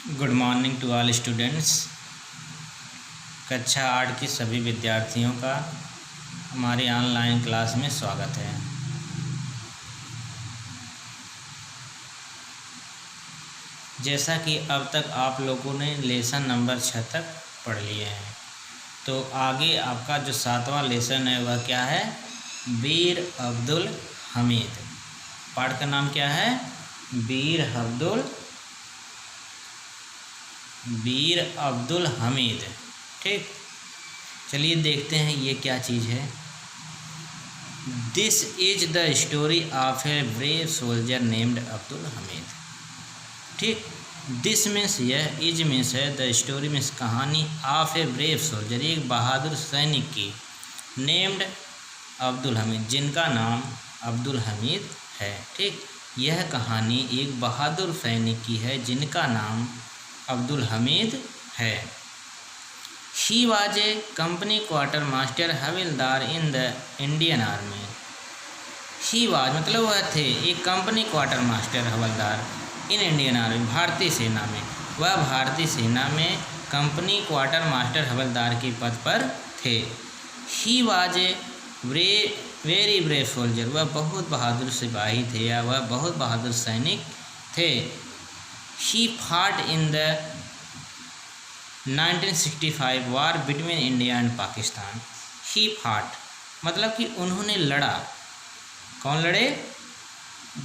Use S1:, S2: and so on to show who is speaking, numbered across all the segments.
S1: Good morning to all students. कक्षा 8 की सभी विद्यार्थियों का हमारी ऑनलाइन क्लास में स्वागत है। जैसा कि अब तक आप लोगों ने लेसन नंबर 6 तक पढ़ लिए हैं, तो आगे आपका जो 7वां लेसन है वह क्या है? वीर अब्दुल हमीद। पाठ का नाम क्या है? वीर अब्दुल हमीद। ठीक, चलिए देखते हैं ये क्या चीज़ है। This is the story of a brave soldier named Abdul Hamid. ठीक, दिस मीन्स यह, इज मीन्स है, द स्टोरी मीन्स कहानी, ऑफ ए ब्रेव सोल्जर एक बहादुर सैनिक की, नेम्ड अब्दुल हमीद जिनका नाम अब्दुल हमीद है। ठीक, यह कहानी एक बहादुर सैनिक की है जिनका नाम अब्दुल हमीद है। He was a company quarter master havildar in the Indian army. He was मतलब वह थे एक company quarter master havildar in Indian army भारतीय सेना में। वह भारतीय सेना में कंपनी क्वार्टर मास्टर हवलदार के पद पर थे। He was a very brave soldier, वह बहुत बहादुर सिपाही थे या वह बहुत बहादुर सैनिक थे। He fought in the 1965 war between India and Pakistan. He fought मतलब कि उन्होंने लड़ा। कौन लड़े?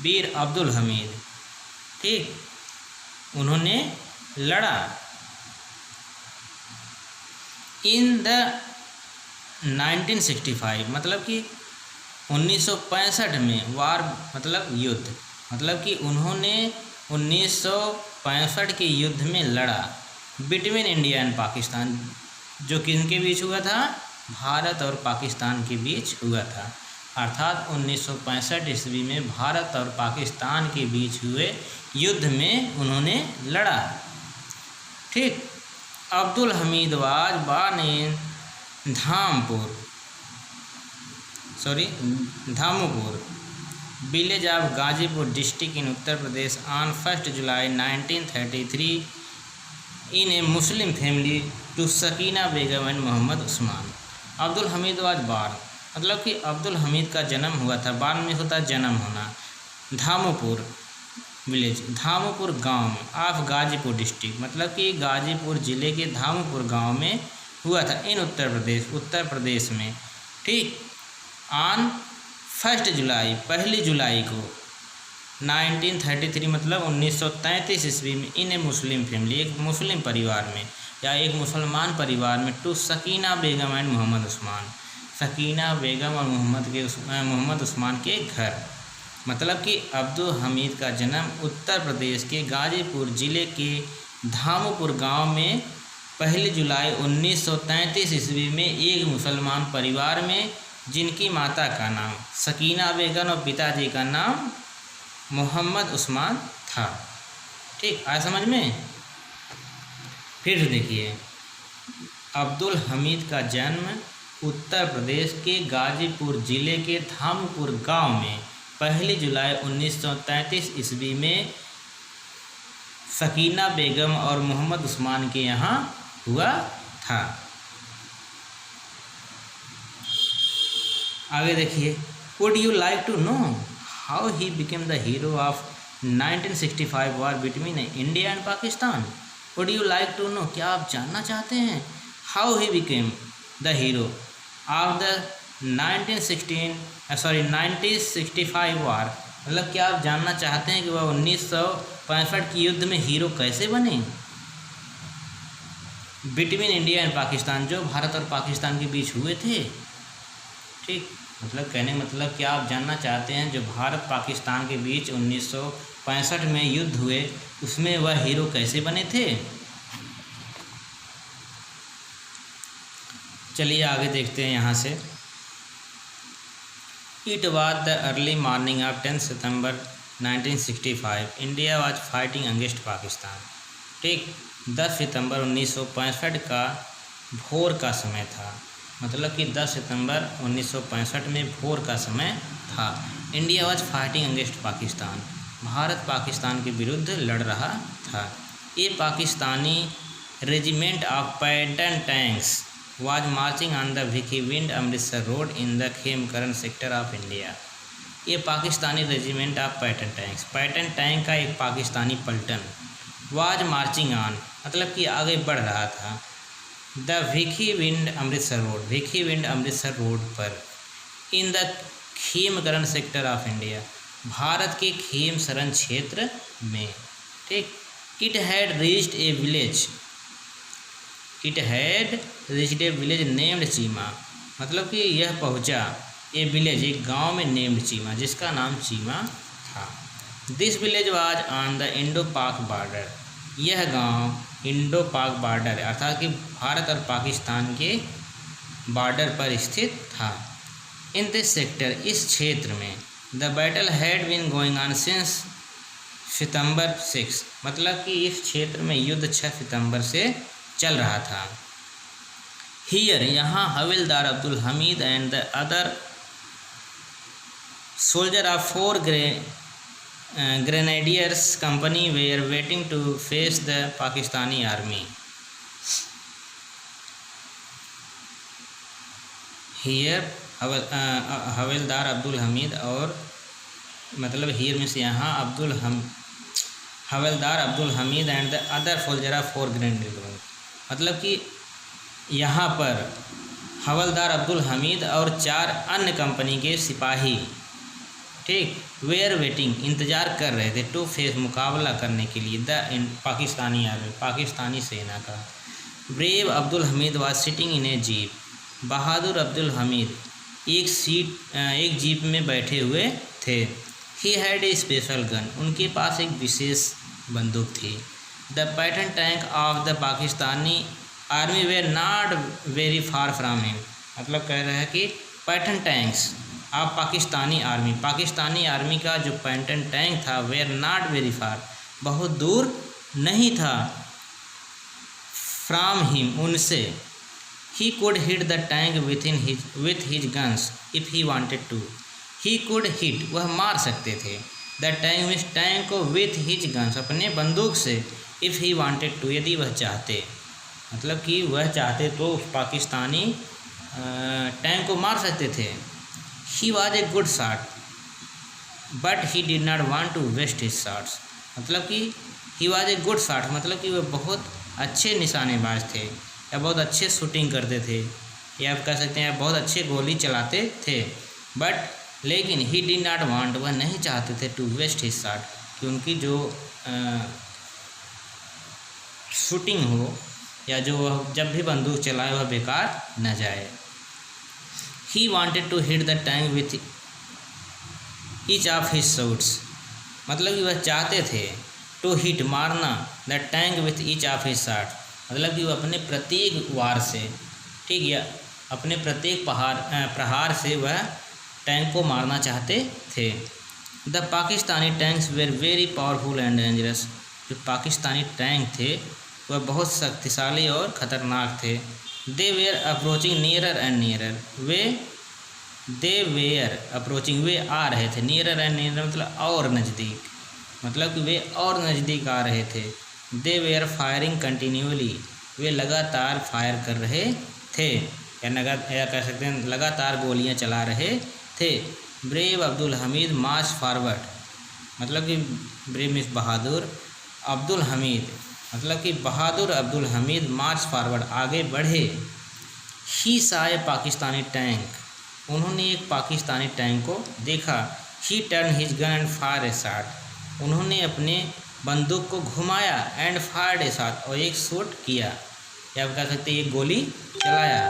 S1: वीर अब्दुल हमीद। ठीक, उन्होंने लड़ा। इन द 1965 मतलब कि 1965 में, वार मतलब युद्ध, मतलब कि उन्होंने 1965 के युद्ध में लड़ा। बिटवीन इंडिया एंड पाकिस्तान, जो किनके बीच हुआ था? भारत और पाकिस्तान के बीच हुआ था। अर्थात 1965 ईस्वी में भारत और पाकिस्तान के बीच हुए युद्ध में उन्होंने लड़ा। ठीक, Abdul Hamid was born in Dhampur village of Ghazipur district in Uttar Pradesh on 1 July 1933 in a Muslim family to Sakina Begum and Mohammad Usman. Abdul Hamid was born मतलब कि अब्दुल हमीद का जन्म हुआ था। बॉर्न में होता है जन्म होना। धामपुर विलेज, धामपुर गांव में, ऑफ गाजीपुर डिस्ट्रिक्ट मतलब कि गाजीपुर जिले के धामपुर गांव में हुआ था। इन उत्तर प्रदेश में। ठीक, ऑन 1 जुलाई 1 जुलाई को 1933 मतलब 1933 ईस्वी में, इन ए मुस्लिम फैमिली एक मुस्लिम परिवार में या एक मुसलमान परिवार में, टू सकीना बेगम एंड मोहम्मद उस्मान, सकीना बेगम और मोहम्मद उस्मान के घर। मतलब कि अब्दुल हमीद का जन्म उत्तर प्रदेश के गाजीपुर जिले के धामपुर गांव में 1 जुलाई 1933 ईस्वी में एक मुसलमान परिवार में, जिनकी माता का नाम सकीना बेगम और पिताजी का नाम मोहम्मद उस्मान था। ठीक, आया समझ में? फिर देखिए, अब्दुल हमीद का जन्म उत्तर प्रदेश के गाजीपुर जिले के धामपुर गांव में 1 जुलाई 1933 ईस्वी में सकीना बेगम और मोहम्मद उस्मान के यहाँ हुआ था। आगे देखिए, would you like to know how he became the hero of 1965 war between India and Pakistan? Would you like to know, क्या आप जानना चाहते हैं how he became the hero of the 1965 war? मतलब क्या आप जानना चाहते हैं कि वह 1965 की युद्ध में हीरो कैसे बने? बिटवीन इंडिया एंड पाकिस्तान, जो भारत और पाकिस्तान के बीच हुए थे। ठीक, मतलब कहने मतलब क्या आप जानना चाहते हैं जो भारत पाकिस्तान के बीच 1965 में युद्ध हुए, उसमें वह हीरो कैसे बने थे? चलिए आगे देखते हैं यहाँ से। It was the early morning of 10 September 1965 India was fighting against Pakistan. ठीक, 10 सितंबर 1965 का भोर का समय था। मतलब कि 10 सितंबर 1965 में भोर का समय था। India was fighting against Pakistan, Bharat Pakistan के विरुद्ध लड़ रहा था। A Pakistani regiment of Patton tanks was marching on the Bhikhiwind Amritsar road in the Khemkaran sector of India. ये Pakistani regiment of Patton tank का एक पाकिस्तानी पलटन वाज मार्चिंग ऑन मतलब कि आगे बढ़ रहा था द भिखीविंड अमृतसर रोड पर इन the Khemkaran sector of India, Bharat के खेमसरन क्षेत्र में। ठीक, it had reached A village named Cheema, मतलब कि यह पहुंचा ए विलेज एक गांव में नेम्ड चीमा, जिसका नाम चीमा था। This village was on the Indo पाक बॉर्डर, यह गांव इंडो पाक बॉर्डर अर्थात कि भारत और पाकिस्तान के बॉर्डर पर स्थित था। इन दिस सेक्टर, इस क्षेत्र में, the battle had been going on since September 6, मतलब कि इस क्षेत्र में युद्ध 6 सितंबर से चल रहा था। हियर, यहाँ Havildar Abdul Hamid and the other soldier of 4 grenadiers company were waiting to face the Pakistani army. Here Havildar Abdul Hamid और मतलब हियर में से यहाँ Havildar Abdul Hamid and the other soldier of 4 grenadier, मतलब कि यहाँ पर हवलदार अब्दुल हमीद और 4 अन्य कंपनी के सिपाही, ठीक, वेयर वेटिंग इंतज़ार कर रहे थे, टू फेस मुकाबला करने के लिए, द पाकिस्तानी आर्मी पाकिस्तानी सेना का। Brave Abdul Hamid was sitting in a jeep, बहादुर अब्दुल हमीद एक जीप में बैठे हुए थे। He had a special gun, उनके पास एक विशेष बंदूक थी। The Patton tank of the Pakistani army were not very far from him, मतलब कह रहे हैं कि Patton tanks of Pakistani army का जो पैटर्न टैंक था वेयर नॉट वेरी फार, बहुत दूर नहीं था, फ्राम हिम, उनसे। He could hit the tank with his guns if he wanted to, he could hit, वह मार सकते थे, द टैंक मीन्स टैंक को, विथ हिज गन्स, अपने बंदूक से, इफ़ ही वांटेड टू, यदि वह चाहते, मतलब कि वह चाहते तो उस पाकिस्तानी टैंक को मार सकते थे। He was a good shot but he did not want to waste his shots, मतलब कि he was a good shot, मतलब कि वह बहुत अच्छे निशानेबाज थे या बहुत अच्छे शूटिंग करते थे, या आप कह सकते हैं बहुत अच्छे गोली चलाते थे। बट लेकिन ही डिड नॉट वांट, वह नहीं चाहते थे, टू वेस्ट हिज शॉट, कि उनकी जो शूटिंग हो या जो वह जब भी बंदूक चलाए वह बेकार न जाए। He wanted to hit the tank with each of his shots, मतलब कि वह चाहते थे, टू हिट, मारना, the tank with each of his shot, मतलब कि वह अपने प्रत्येक वार से, ठीक, या अपने प्रत्येक प्रहार से वह टैंक को मारना चाहते थे। The Pakistani tanks were very powerful and dangerous, जो पाकिस्तानी टैंक थे वह बहुत शक्तिशाली और ख़तरनाक थे। They were approaching nearer and nearer, वे आ रहे थे, नियरर एंड नियरर मतलब और नज़दीक, मतलब कि वे और नज़दीक आ रहे थे। दे वेयर फायरिंग कंटिन्यूअली, वे लगातार फायर कर रहे थे, या कह सकते हैं लगातार गोलियां चला रहे थे। ब्रेव अब्दुल हमीद मार्च फॉरवर्ड, मतलब कि ब्रेव मीन्स बहादुर, अब्दुल हमीद मतलब कि बहादुर अब्दुल हमीद मार्च फॉरवर्ड, आगे बढ़े। He saw a Pakistani tank, उन्होंने एक पाकिस्तानी टैंक को देखा। ही turn his gun and fire A shot, उन्होंने अपने बंदूक को घुमाया, एंड फायर्ड ए शॉट, और एक शॉट किया, या आप कह सकते हैं एक गोली चलाया।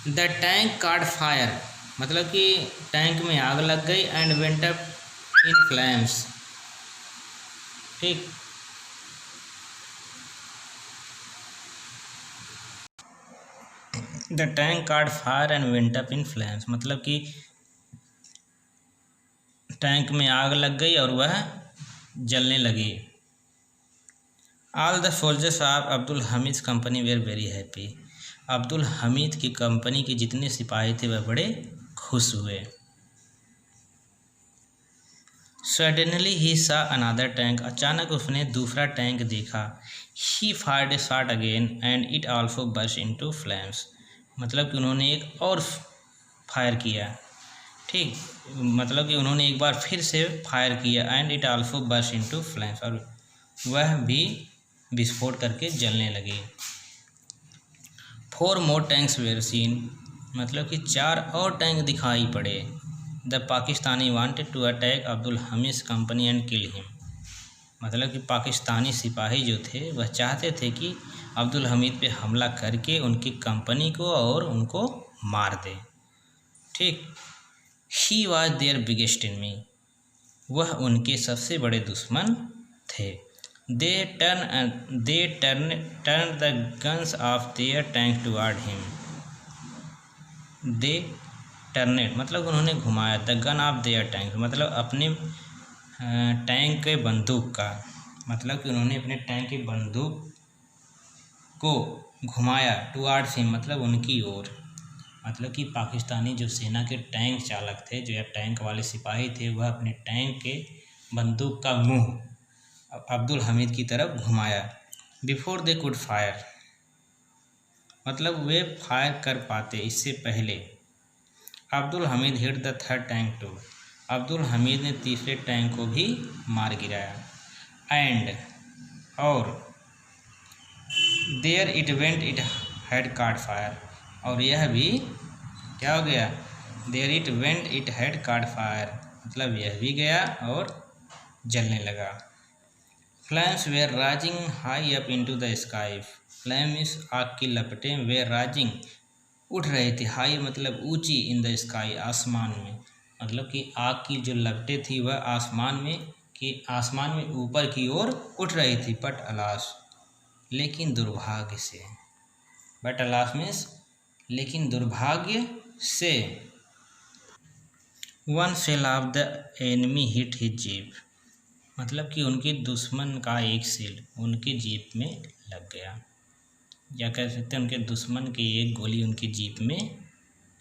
S1: द टैंक कॉट फायर, मतलब कि टैंक में आग लग गई, and went up in flames, ठीक। The tank caught fire and went up in flames, मतलब कि टैंक में आग लग गई और वह जलने लगी। All the soldiers of Abdul Hamid company were very happy, Abdul Hamid की कंपनी के जितने सिपाही थे वह बड़े खुश हुए। सडनली ही सा अनदर टैंक, अचानक उसने दूसरा टैंक देखा। ही fired A shot again and it also burst into flames, मतलब कि उन्होंने एक और फायर किया, ठीक, मतलब कि उन्होंने एक बार फिर से फायर किया and it also burst into flames, और वह भी विस्फोट करके जलने लगे। 4 मोर टैंक्स वेर सीन, मतलब कि 4 और टैंक दिखाई पड़े। The Pakistani wanted to attack Abdul Hamid company and kill him, मतलब कि पाकिस्तानी सिपाही जो थे वह चाहते थे कि अब्दुल हमीद पे हमला करके उनकी कंपनी को और उनको मार दे, ठीक। He was their biggest enemy, वह उनके सबसे बड़े दुश्मन थे। They turn the guns of their tank toward him, they turned मतलब उन्होंने घुमाया, the gun of their tank मतलब अपने टैंक के बंदूक का, मतलब कि उन्होंने अपने टैंक की बंदूक को घुमाया, टुवर्ड्स हिम मतलब उनकी ओर, मतलब कि पाकिस्तानी जो सेना के टैंक चालक थे, जो टैंक वाले सिपाही थे, वह अपने टैंक के बंदूक का मुंह अब्दुल हमीद की तरफ घुमाया। बिफोर दे कुड फायर, मतलब वे फायर कर पाते इससे पहले। Abdul Hamid hit the third tank too, Abdul Hamid ने तीसरे टैंक को भी मार गिराया। एंड और there it went it had caught fire, और यह भी क्या हो गया, there it went it had caught fire, मतलब यह भी गया और जलने लगा। Flames were rising high up into the sky, flame इस आग की लपटें वेर राइजिंग उठ रही थी, हाई मतलब ऊंची, इन द स्काई आसमान में, मतलब कि आग की जो लपटें थी वह आसमान में ऊपर की ओर उठ रही थी। बट अलास, लेकिन दुर्भाग्य से, बट अलास मीन्स लेकिन दुर्भाग्य से, one shell of the enemy hit his jeep, मतलब कि उनके दुश्मन का एक सेल उनके जीप में लग गया, या कह सकते हैं उनके दुश्मन की एक गोली उनकी जीप में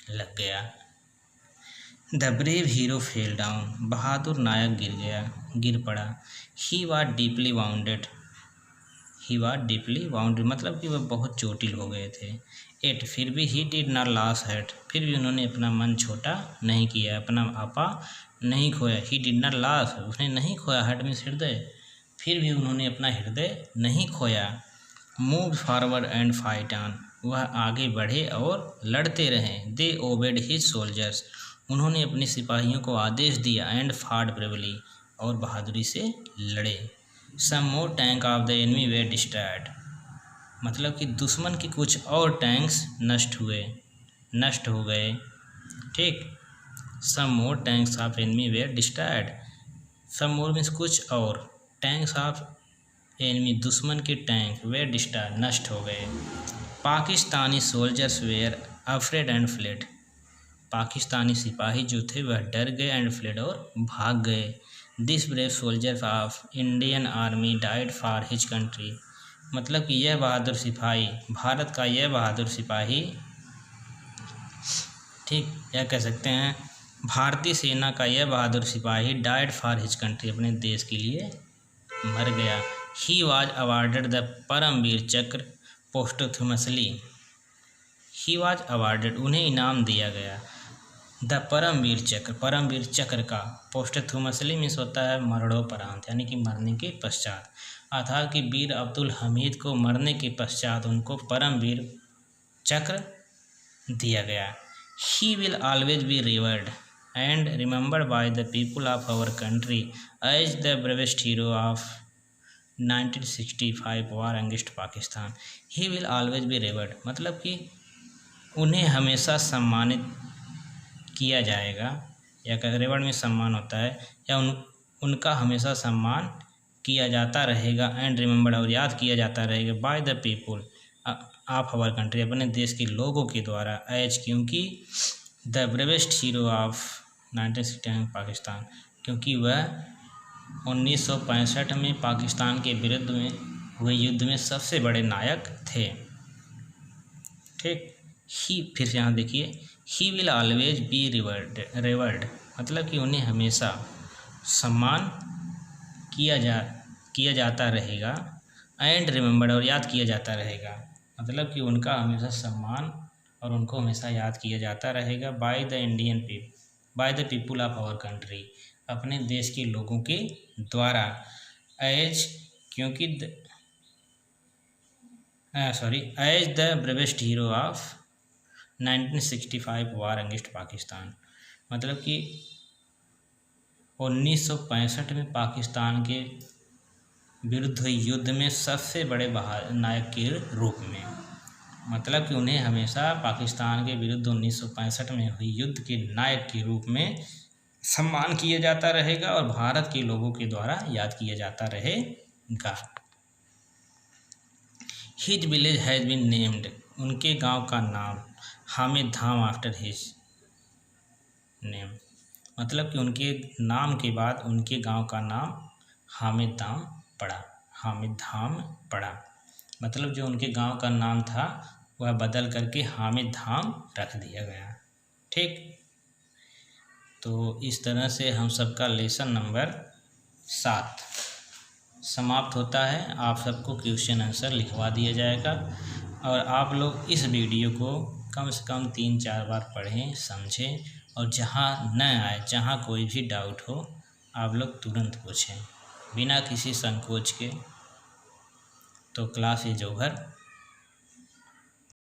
S1: लग गया। The brave hero fell down, बहादुर नायक गिर पड़ा। ही वॉज डीपली वाउंडेड, मतलब कि वह बहुत चोटिल हो गए थे। एट फिर भी ही डिड नॉट लॉस हार्ट, फिर भी उन्होंने अपना मन छोटा नहीं किया, अपना आपा नहीं खोया। ही डिड नॉट लॉस, उसने नहीं खोया, हार्ट मीन्स हृदय, फिर भी उन्होंने अपना हृदय नहीं खोया। Move forward and fight on, वह आगे बढ़े और लड़ते रहे। दे ओबेड हिज सोल्जर्स, उन्होंने अपने सिपाहियों को आदेश दिया। एंड फाट ब्रेवली, और बहादुरी से लड़े। Some more tank of the enemy were destroyed, मतलब कि दुश्मन के कुछ और टैंक्स नष्ट हो गए, ठीक। Some more tanks of enemy were destroyed, some more means कुछ और, टैंक्स ऑफ एनिमी दुश्मन के टैंक वे डिस्ट्रॉय नष्ट हो गए। Pakistani soldiers were afraid and fled, Pakistani सिपाही जो थे वह डर गए एंड फ्लेड और भाग गए। This brave soldiers of Indian army died for his country, मतलब कि यह बहादुर सिपाही, भारत का यह बहादुर सिपाही, ठीक, यह कह सकते हैं भारतीय सेना का यह बहादुर सिपाही डाइड फॉर हिज कंट्री, अपने देश के लिए मर गया। He was awarded the Paramvir Chakra posthumously, he was awarded उन्हें इनाम दिया गया। द परमवीर चक्र का पोस्टथुमसली मीन्स होता है मरणोपरांत, यानी कि मरने के पश्चात, अर्थात कि वीर अब्दुल हमीद को मरने के पश्चात उनको परमवीर चक्र दिया गया। He will always be revered and remembered by the people of our country as the bravest hero of 1965 war against Pakistan. He will always be revered, मतलब कि उन्हें हमेशा सम्मानित किया जाएगा, या रिवर्ड में सम्मान होता है, या उनका हमेशा सम्मान किया जाता रहेगा। एंड रिमेंबर्ड, और याद किया जाता रहेगा, by the people of our country, अपने देश के लोगों के द्वारा। एज क्योंकि the bravest hero of 1965 Pakistan, क्योंकि वह 1965 में पाकिस्तान के विरुद्ध में हुए युद्ध में सबसे बड़े नायक थे, ठीक। ही फिर से यहाँ देखिए, ही विल ऑलवेज बी रिवर्ड, मतलब कि उन्हें हमेशा सम्मान किया जाता रहेगा। एंड रिमेंबर्ड, और याद किया जाता रहेगा, मतलब कि उनका हमेशा सम्मान और उनको हमेशा याद किया जाता रहेगा। By the people of our country, अपने देश के लोगों के द्वारा। As the bravest hero of 1965 war against Pakistan, मतलब कि 1965 में पाकिस्तान के विरुद्ध हुई युद्ध में सबसे बड़े नायक के रूप में, मतलब कि उन्हें हमेशा पाकिस्तान के विरुद्ध 1965 में हुई युद्ध के नायक के रूप में सम्मान किया जाता रहेगा और भारत के लोगों के द्वारा याद किया जाता रहेगा। His village has been named, उनके गांव का नाम Hamid Dham after his name, मतलब कि उनके नाम के बाद उनके गांव का नाम हामिद धाम पड़ा, मतलब जो उनके गांव का नाम था वह बदल करके हामिद धाम रख दिया गया। ठीक, तो इस तरह से हम सबका लेसन नंबर 7 समाप्त होता है। आप सबको क्वेश्चन आंसर लिखवा दिया जाएगा और आप लोग इस वीडियो को कम से कम 3-4 बार पढ़ें, समझें और जहाँ न आए, जहाँ कोई भी डाउट हो आप लोग तुरंत पूछें बिना किसी संकोच के। तो क्लास इज ओवर।